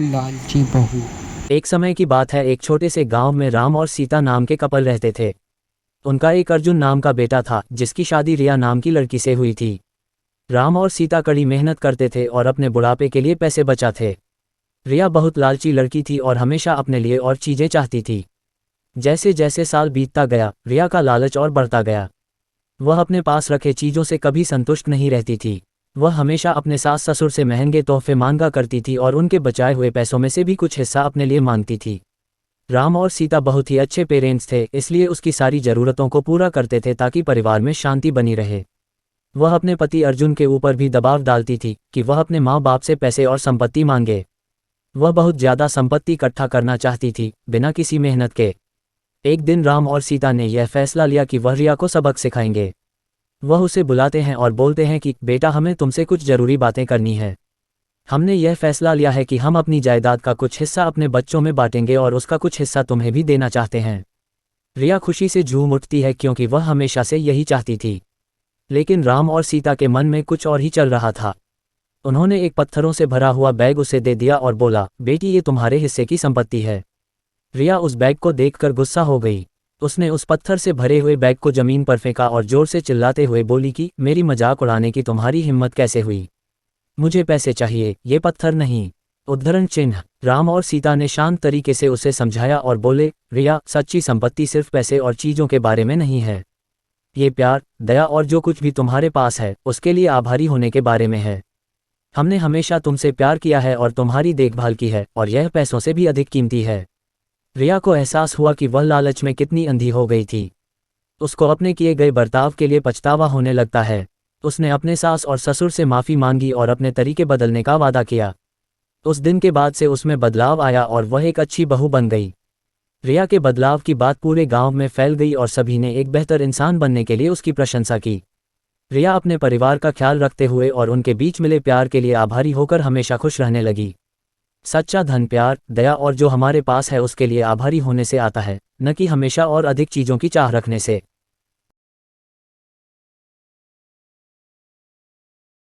लालची बहू। एक समय की बात है, एक छोटे से गांव में राम और सीता नाम के कपल रहते थे। उनका एक अर्जुन नाम का बेटा था, जिसकी शादी रिया नाम की लड़की से हुई थी। राम और सीता कड़ी मेहनत करते थे और अपने बुढ़ापे के लिए पैसे बचाते। रिया बहुत लालची लड़की थी और हमेशा अपने लिए और चीज़ें चाहती थी। जैसे जैसे साल बीतता गया, रिया का लालच और बढ़ता गया। वह अपने पास रखे चीज़ों से कभी संतुष्ट नहीं रहती थी। वह हमेशा अपने सास ससुर से महंगे तोहफे मांगा करती थी और उनके बचाए हुए पैसों में से भी कुछ हिस्सा अपने लिए मांगती थी। राम और सीता बहुत ही अच्छे पेरेंट्स थे, इसलिए उसकी सारी ज़रूरतों को पूरा करते थे ताकि परिवार में शांति बनी रहे। वह अपने पति अर्जुन के ऊपर भी दबाव डालती थी कि वह अपने माँ बाप से पैसे और संपत्ति मांगे। वह बहुत ज़्यादा संपत्ति इकट्ठा करना चाहती थी, बिना किसी मेहनत के। एक दिन राम और सीता ने यह फैसला लिया कि वह रिया को सबक सिखाएंगे। वह उसे बुलाते हैं और बोलते हैं कि बेटा, हमें तुमसे कुछ ज़रूरी बातें करनी है। हमने यह फैसला लिया है कि हम अपनी जायदाद का कुछ हिस्सा अपने बच्चों में बांटेंगे और उसका कुछ हिस्सा तुम्हें भी देना चाहते हैं। रिया खुशी से झूम उठती है क्योंकि वह हमेशा से यही चाहती थी। लेकिन राम और सीता के मन में कुछ और ही चल रहा था। उन्होंने एक पत्थरों से भरा हुआ बैग उसे दे दिया और बोला, बेटी, ये तुम्हारे हिस्से की संपत्ति है। रिया उस बैग को देखकर गुस्सा हो गई। उसने उस पत्थर से भरे हुए बैग को जमीन पर फेंका और जोर से चिल्लाते हुए बोली कि मेरी मजाक उड़ाने की तुम्हारी हिम्मत कैसे हुई? मुझे पैसे चाहिए, ये पत्थर नहीं। उद्धरण चिन्ह। राम और सीता ने शांत तरीके से उसे समझाया और बोले, रिया, सच्ची संपत्ति सिर्फ पैसे और चीज़ों के बारे में नहीं है। ये प्यार, दया और जो कुछ भी तुम्हारे पास है उसके लिए आभारी होने के बारे में है। हमने हमेशा तुमसे प्यार किया है और तुम्हारी देखभाल की है, और यह पैसों से भी अधिक कीमती है। रिया को एहसास हुआ कि वह लालच में कितनी अंधी हो गई थी। उसको अपने किए गए बर्ताव के लिए पछतावा होने लगता है। उसने अपने सास और ससुर से माफ़ी मांगी और अपने तरीके बदलने का वादा किया। उस दिन के बाद से उसमें बदलाव आया और वह एक अच्छी बहू बन गई। रिया के बदलाव की बात पूरे गांव में फैल गई और सभी ने एक बेहतर इंसान बनने के लिए उसकी प्रशंसा की। रिया अपने परिवार का ख्याल रखते हुए और उनके बीच मिले प्यार के लिए आभारी होकर हमेशा खुश रहने लगी। सच्चा धन प्यार, दया और जो हमारे पास है उसके लिए आभारी होने से आता है, न कि हमेशा और अधिक चीज़ों की चाह रखने से।